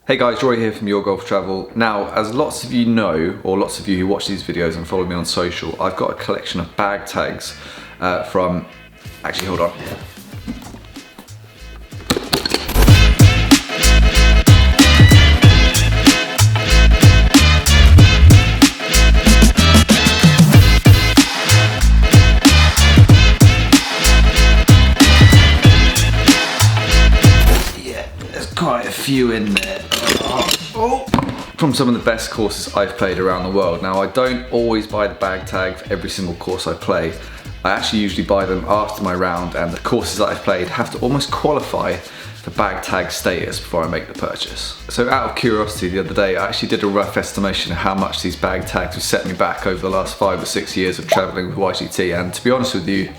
Hey guys, Rory here from Your Golf Travel. Now, as lots of you know, or lots of you who watch these videos and follow me on social, I've got a collection of bag tags from, actually hold on. Yeah, there's quite a few in there. From some of the best courses I've played around the world. Now, I don't always buy the bag tag for every single course I play. I actually usually buy them after my round, and the courses that I've played have to almost qualify for bag tag status before I make the purchase. So out of curiosity, the other day I actually did a rough estimation of how much these bag tags have set me back over the last 5 or 6 years of traveling with YGT, and to be honest with you,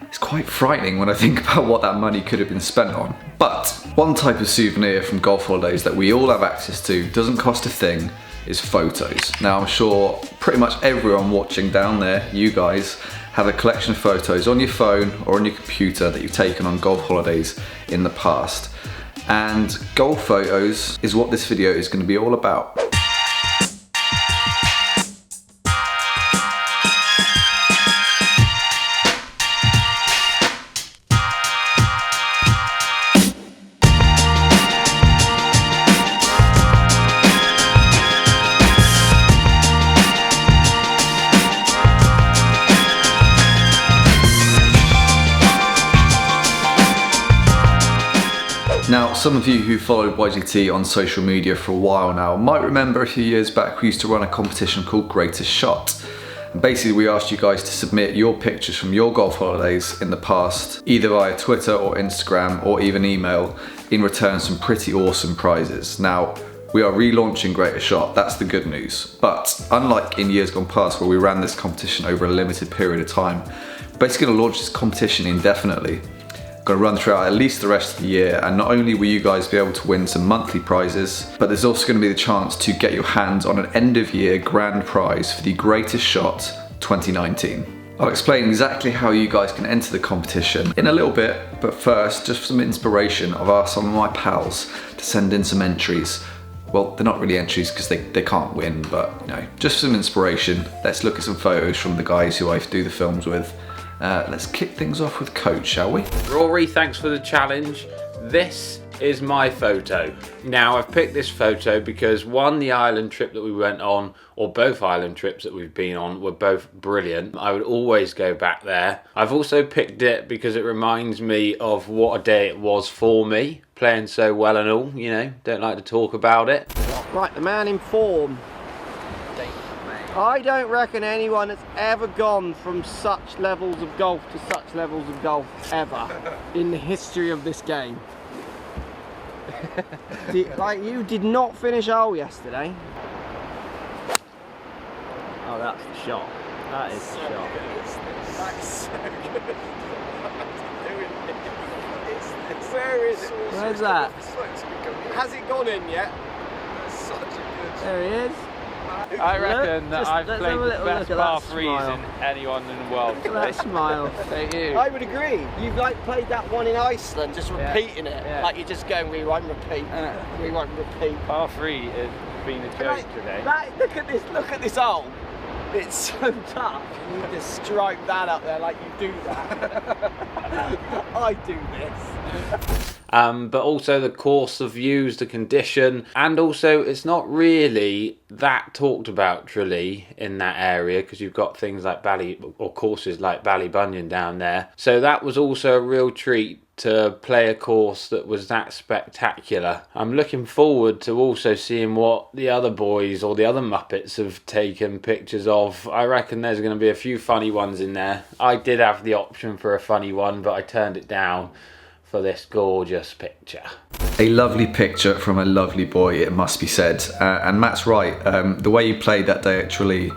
it's quite frightening when I think about what that money could have been spent on. But one type of souvenir from golf holidays that we all have access to, doesn't cost a thing, is photos. Now, I'm sure pretty much everyone watching down there, you guys, have a collection of photos on your phone or on your computer that you've taken on golf holidays in the past. And golf photos is what this video is going to be all about. Now, some of you who followed YGT on social media for a while now might remember a few years back we used to run a competition called Greatest Shot. And basically we asked you guys to submit your pictures from your golf holidays in the past, either via Twitter or Instagram or even email, in return some pretty awesome prizes. Now, we are relaunching Greatest Shot, that's the good news. But unlike in years gone past where we ran this competition over a limited period of time, we're basically going to launch this competition indefinitely. Going to run throughout at least the rest of the year, and not only will you guys be able to win some monthly prizes, but there's also going to be the chance to get your hands on an end of year grand prize for the Greatest Shot 2019. I'll explain exactly how you guys can enter the competition in a little bit, but first, just for some inspiration, I've asked some of my pals to send in some entries. Well, they're not really entries because they can't win, but you know, just some inspiration. Let's look at some photos from the guys who I do the films with. Let's kick things off with Coach, shall we? Rory, thanks for the challenge. This is my photo. Now, I've picked this photo because one, the island trip that we went on, or both island trips that we've been on, were both brilliant. I would always go back there. I've also picked it because it reminds me of what a day it was for me, playing so well and all, you know, don't like to talk about it. Right, the man in form. I don't reckon anyone that's ever gone from such levels of golf to such levels of golf ever in the history of this game. Like, you did not finish a hole yesterday. Oh, that's the shot. That is the shot. That's so good. Where is it? Where's that? Has it gone in yet? That's such a good. There he is. I reckon that I've let's played have a the little best look at par that threes smile. in anyone in the world. Look at that smile. Don't you? I would agree. You've like played that one in Iceland, just Yeah. repeating it. Yeah. Like you're just going, we won't repeat. We won't repeat. Par three has been a joke today. Look at this hole. It's so tough. You just stripe that up there like you do that. I do this. But also the course, the views, the condition, and also it's not really that talked about Tralee in that area because you've got things like courses like Ballybunion down there. So that was also a real treat to play a course that was that spectacular. I'm looking forward to also seeing what the other boys or the other Muppets have taken pictures of. I reckon there's going to be a few funny ones in there. I did have the option for a funny one, but I turned it down for this gorgeous picture. A lovely picture from a lovely boy, it must be said. And Matt's right, the way you played that day at Tralee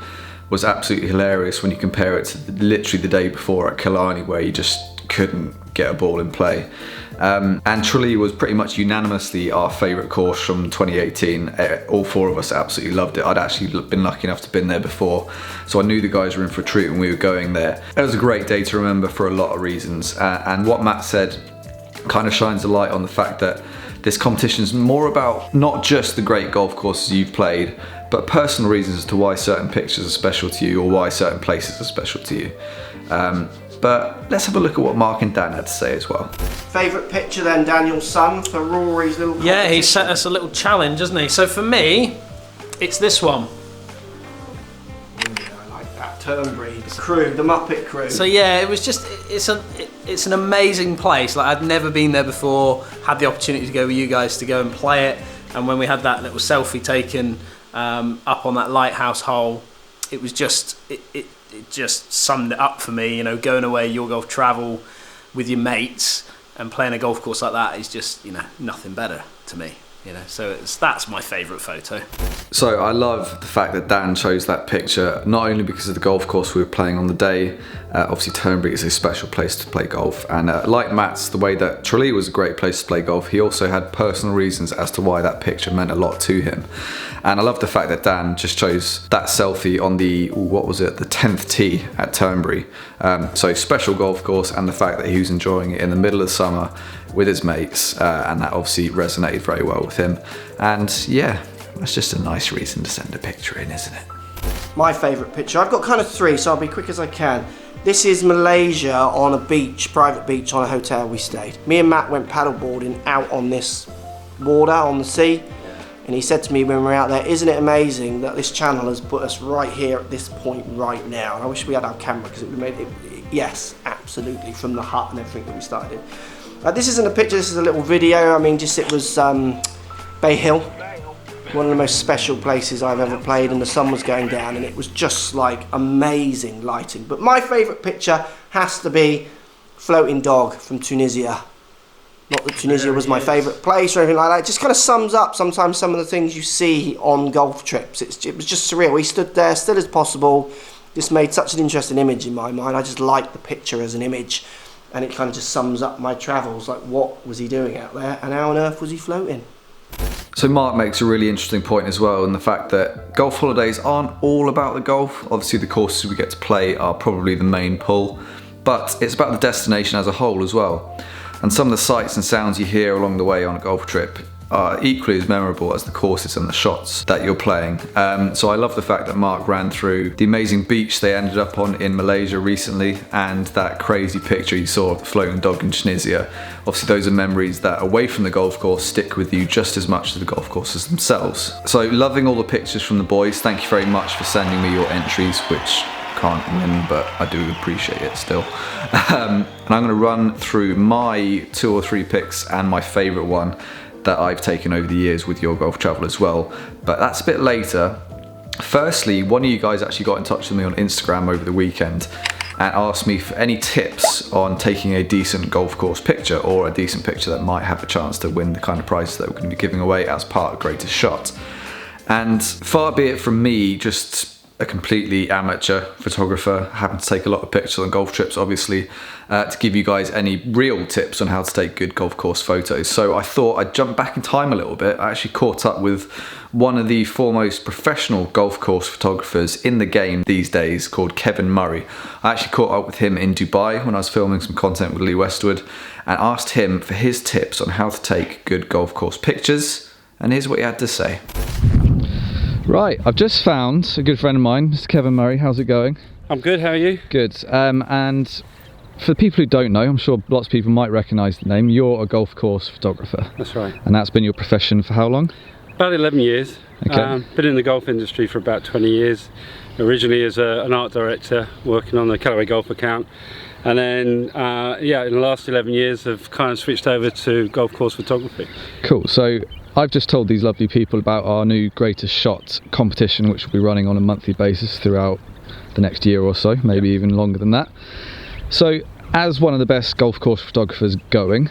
was absolutely hilarious when you compare it to literally the day before at Killarney, where you just couldn't get a ball in play. And Tralee was pretty much unanimously our favourite course from 2018. All four of us absolutely loved it. I'd actually been lucky enough to have been there before, so I knew the guys were in for a treat when we were going there. It was a great day to remember for a lot of reasons, and what Matt said kind of shines a light on the fact that this competition is more about not just the great golf courses you've played, but personal reasons as to why certain pictures are special to you or why certain places are special to you. But let's have a look at what Mark and Dan had to say as well. Favourite picture then, Daniel's son, for Rory's little competition? Yeah, he set us a little challenge, hasn't he? So for me, it's this one. I like that. Turnberry, the crew, the Muppet crew. So yeah, it was just, it's an amazing place. Like, I'd never been there before, had the opportunity to go with you guys to go and play it. And when we had that little selfie taken up on that lighthouse hole, it was just, it just summed it up for me. You know, going away, your golf travel with your mates and playing a golf course like that is just, you know, nothing better to me. You know, so that's my favourite photo. So I love the fact that Dan chose that picture, not only because of the golf course we were playing on the day. Obviously Turnberry is a special place to play golf, and like Matt's, the way that Tralee was a great place to play golf, he also had personal reasons as to why that picture meant a lot to him. And I love the fact that Dan just chose that selfie on the, what was it, the 10th tee at Turnberry. So special golf course, and the fact that he was enjoying it in the middle of summer with his mates, and that obviously resonated very well with him. And yeah, that's just a nice reason to send a picture in, isn't it? My favourite picture, I've got kind of three, so I'll be quick as I can. This is Malaysia on a beach, private beach on a hotel we stayed. Me and Matt went paddleboarding out on this water, on the sea, and he said to me when we were out there, isn't it amazing that this channel has put us right here at this point right now? And I wish we had our camera, because it would have made it, yes, absolutely, from the hut and everything that we started in. This isn't a picture, this is a little video. I mean, just it was Bay Hill, one of the most special places I've ever played, and the sun was going down and it was just like amazing lighting. But my favourite picture has to be Floating Dog from Tunisia. Not that Tunisia was my favourite place or anything like that. It just kind of sums up sometimes some of the things you see on golf trips. It was just surreal. We stood there, still as possible, just made such an interesting image in my mind. I just liked the picture as an image. And it kind of just sums up my travels, like what was he doing out there and how on earth was he floating? So Mark makes a really interesting point as well, in the fact that golf holidays aren't all about the golf. Obviously the courses we get to play are probably the main pull, but it's about the destination as a whole as well. And some of the sights and sounds you hear along the way on a golf trip are equally as memorable as the courses and the shots that you're playing. So I love the fact that Mark ran through the amazing beach they ended up on in Malaysia recently, and that crazy picture you saw of the floating dog in Tunisia. Obviously those are memories that, away from the golf course, stick with you just as much as the golf courses themselves. So loving all the pictures from the boys. Thank you very much for sending me your entries, which can't win, but I do appreciate it still. And I'm going to run through my 2 or 3 picks and my favourite one that I've taken over the years with Your Golf Travel as well, but that's a bit later. Firstly, one of you guys actually got in touch with me on Instagram over the weekend and asked me for any tips on taking a decent golf course picture, or a decent picture that might have a chance to win the kind of prizes that we're going to be giving away as part of Greatest Shot. And far be it from me, just a completely amateur photographer, happen to take a lot of pictures on golf trips obviously, to give you guys any real tips on how to take good golf course photos. So I thought I'd jump back in time a little bit. I actually caught up with one of the foremost professional golf course photographers in the game these days, called Kevin Murray. I actually caught up with him in Dubai when I was filming some content with Lee Westwood, and asked him for his tips on how to take good golf course pictures, and here's what he had to say. Right, I've just found a good friend of mine, Mr. Kevin Murray. How's it going? I'm good, how are you? Good. And for the people who don't know, I'm sure lots of people might recognise the name, you're a golf course photographer. That's right. And that's been your profession for how long? About 11 years. Okay. Been in the golf industry for about 20 years. Originally as an art director, working on the Callaway Golf account. And then, yeah, in the last 11 years I've kind of switched over to golf course photography. Cool. So I've just told these lovely people about our new Greatest Shot competition, which will be running on a monthly basis throughout the next year or so, maybe even longer than that. So as one of the best golf course photographers going,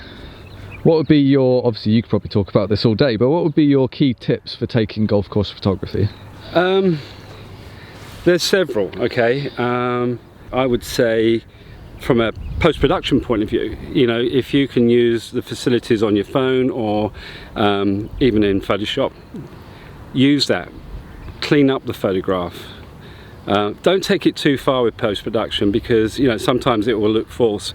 what would be your, obviously you could probably talk about this all day, but what would be your key tips for taking golf course photography? There's several, okay. I would say from a post-production point of view, you know, if you can use the facilities on your phone or even in Photoshop, use that, clean up the photograph, Don't take it too far with post-production, because sometimes it will look false.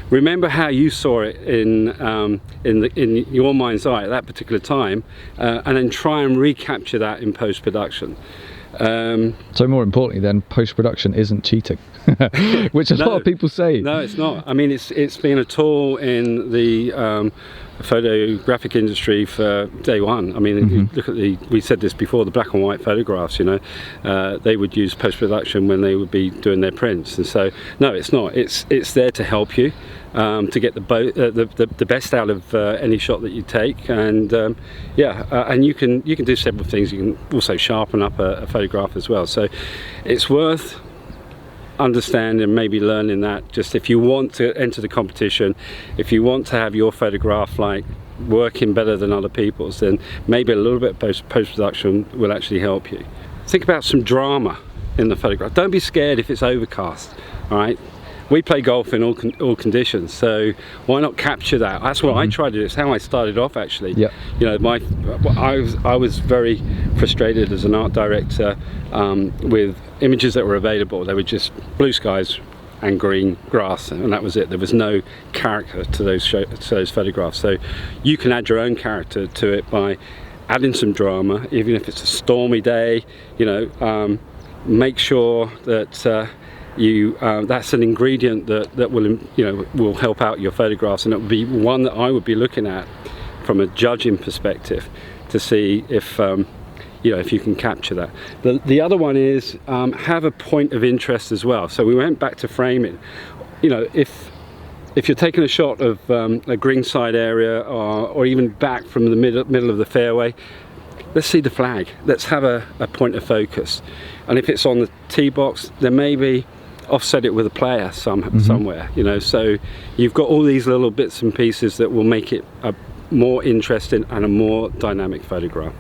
Remember how you saw it in your mind's eye at that particular time, and then try and recapture that in post-production. So more importantly then, post-production isn't cheating, which a lot of people say. No, it's not. I mean, it's been a tool in the photographic industry for day one. I mean, you look at we said this before, the black and white photographs, they would use post-production when they would be doing their prints. And so, no, it's not. It's there to help you to get the best out of any shot that you take. And and you can do several things. You can also sharpen up a photograph as well. So it's worth understand and maybe learning that, just if you want to enter the competition, if you want to have your photograph like working better than other people's, then maybe a little bit of post-production will actually help you. Think about some drama in the photograph. Don't be scared if it's overcast. All right, we play golf in all conditions, so why not capture that? That's what I tried to do. It's how I started off, actually. Yeah. I was very frustrated as an art director with images that were available. They were just blue skies and green grass, and that was it. There was no character to those photographs. So you can add your own character to it by adding some drama, even if it's a stormy day. Make sure that that's an ingredient that will help out your photographs, and it would be one that I would be looking at from a judging perspective to see if if you can capture that. The other one is have a point of interest as well. So we went back to framing. If you're taking a shot of a greenside area or even back from the middle of the fairway, let's see the flag. Let's have a point of focus. And if it's on the tee box, then maybe offset it with a player somewhere. So you've got all these little bits and pieces that will make it a more interesting and a more dynamic photograph.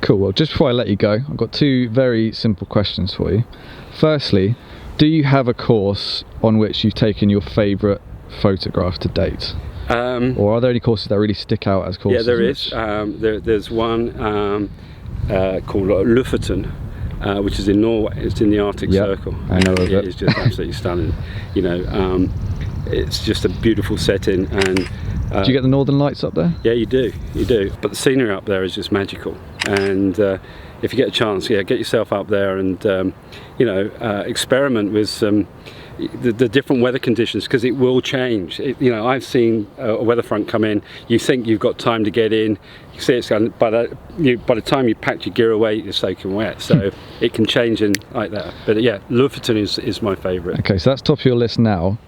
Cool. Well, just before I let you go, I've got two very simple questions for you. Firstly, do you have a course on which you've taken your favourite photograph to date? Or are there any courses that really stick out as courses? Yeah, there is. There's one called Lofoten, which is in Norway. It's in the Arctic Circle. I know of it. It's just absolutely stunning. It's just a beautiful setting. And do you get the northern lights up there? Yeah, you do. But the scenery up there is just magical. And if you get a chance, get yourself up there and experiment with the different weather conditions, because it will change. I've seen a weather front come in. You think you've got time to get in. You see it's going. By the time you packed your gear away, you're soaking wet. So it can change in like that. But yeah, Lofoten is my favourite. Okay, so that's top of your list now.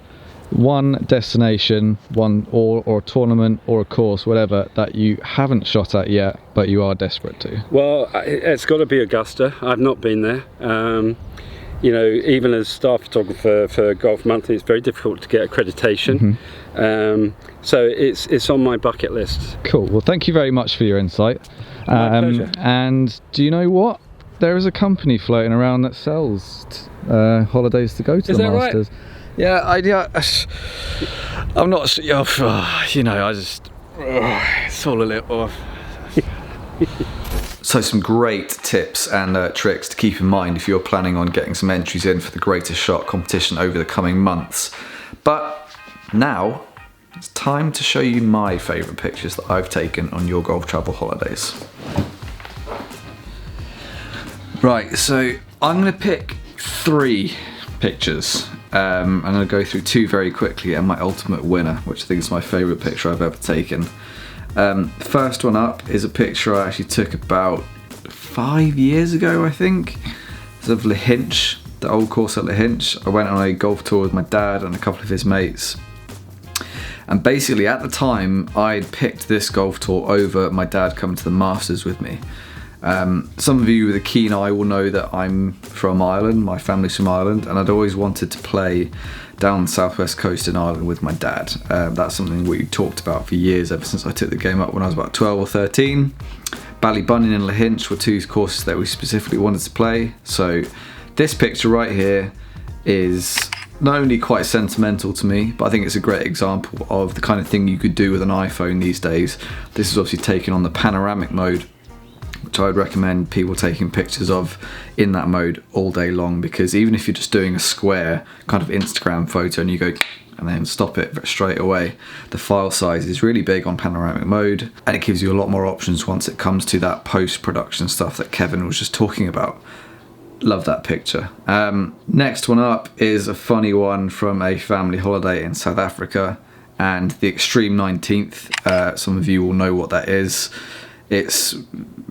One destination, or a tournament or a course, whatever, that you haven't shot at yet, but you are desperate to. Well, it's got to be Augusta. I've not been there. Even as staff photographer for Golf Monthly, it's very difficult to get accreditation. So it's on my bucket list. Cool. Well, thank you very much for your insight. My pleasure. And do you know what? There is a company floating around that sells holidays to go to the Masters. Right? Yeah, I'm not. It's all a little. So some great tips and tricks to keep in mind if you're planning on getting some entries in for the Greatest Shot competition over the coming months. But now it's time to show you my favourite pictures that I've taken on your golf travel holidays. Right, so I'm going to pick 3 pictures. I'm going to go through 2 very quickly and my ultimate winner, which I think is my favourite picture I've ever taken. First one up is a picture I actually took about 5 years ago, I think. It's of Lahinch, the old course at Lahinch. I went on a golf tour with my dad and a couple of his mates. And basically at the time, I'd picked this golf tour over my dad coming to the Masters with me. Some of you with a keen eye will know that I'm from Ireland, my family's from Ireland, and I'd always wanted to play down the southwest coast in Ireland with my dad. That's something we talked about for years, ever since I took the game up when I was about 12 or 13. Ballybunion and Lahinch were 2 courses that we specifically wanted to play. So this picture right here is not only quite sentimental to me, but I think it's a great example of the kind of thing you could do with an iPhone these days. This is obviously taken on the panoramic mode, which I would recommend people taking pictures of in that mode all day long, because even if you're just doing a square kind of Instagram photo and you go and then stop it straight away, the file size is really big on panoramic mode, and it gives you a lot more options once it comes to that post-production stuff that Kevin was just talking about. Love that picture. Next one up is a funny one from a family holiday in South Africa, and the extreme 19th. Some of you will know what that is. It's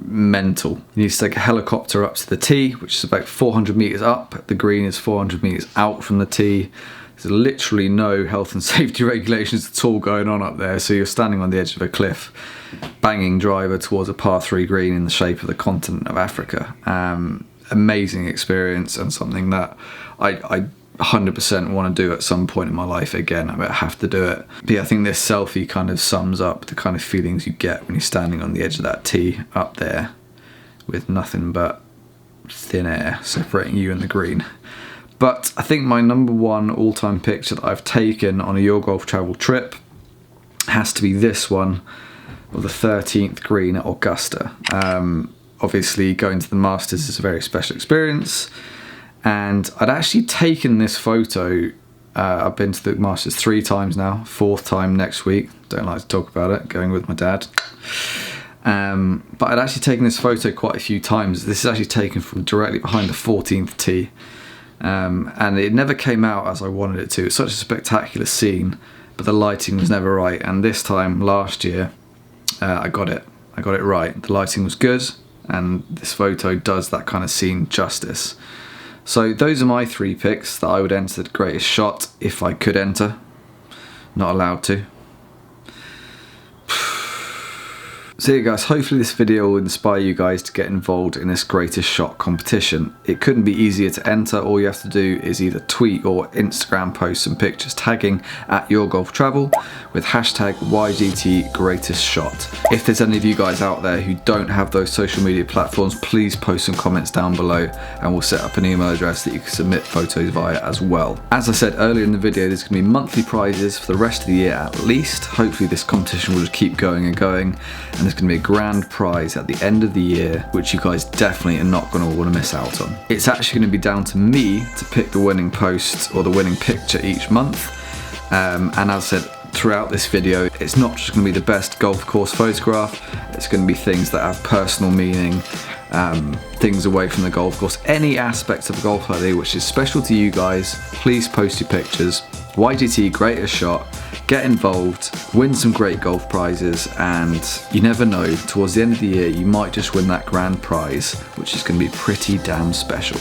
mental. You need to take a helicopter up to the tee, which is about 400 meters up. The green is 400 meters out from the tee. There's literally no health and safety regulations at all going on up there, so you're standing on the edge of a cliff, banging driver towards a par 3 green in the shape of the continent of Africa. Amazing experience, and something that I 100% want to do at some point in my life again. I have to do it. But yeah, I think this selfie kind of sums up the kind of feelings you get when you're standing on the edge of that tee up there with nothing but thin air separating you and the green. But I think my number one all-time picture that I've taken on a Your Golf Travel trip has to be this one of the 13th green at Augusta. Obviously going to the Masters is a very special experience, and I'd actually taken this photo. I've been to the Masters 3 times now, 4th time next week. Don't like to talk about it, going with my dad. But I'd actually taken this photo quite a few times. This is actually taken from directly behind the 14th tee. And it never came out as I wanted it to. It's such a spectacular scene, but the lighting was never right. And this time last year, I got it right. The lighting was good, and this photo does that kind of scene justice. So those are my 3 picks that I would enter the greatest shot if I could enter. Not allowed to. So yeah guys, hopefully this video will inspire you guys to get involved in this greatest shot competition. It couldn't be easier to enter. All you have to do is either tweet or Instagram post some pictures tagging at Your Golf Travel with hashtag YGT greatest shot. If there's any of you guys out there who don't have those social media platforms, please post some comments down below and we'll set up an email address that you can submit photos via as well. As I said earlier in the video, there's going to be monthly prizes for the rest of the year at least. Hopefully this competition will just keep going and going, and there's going to be a grand prize at the end of the year which you guys definitely are not going to want to miss out on. It's actually going to be down to me to pick the winning post or the winning picture each month, and as I said throughout this video, it's not just going to be the best golf course photograph, it's going to be things that have personal meaning, things away from the golf course, any aspects of a golf holiday which is special to you guys. Please post your pictures. YGT greatest shot. Get involved, win some great golf prizes, and you never know, towards the end of the year you might just win that grand prize, which is going to be pretty damn special.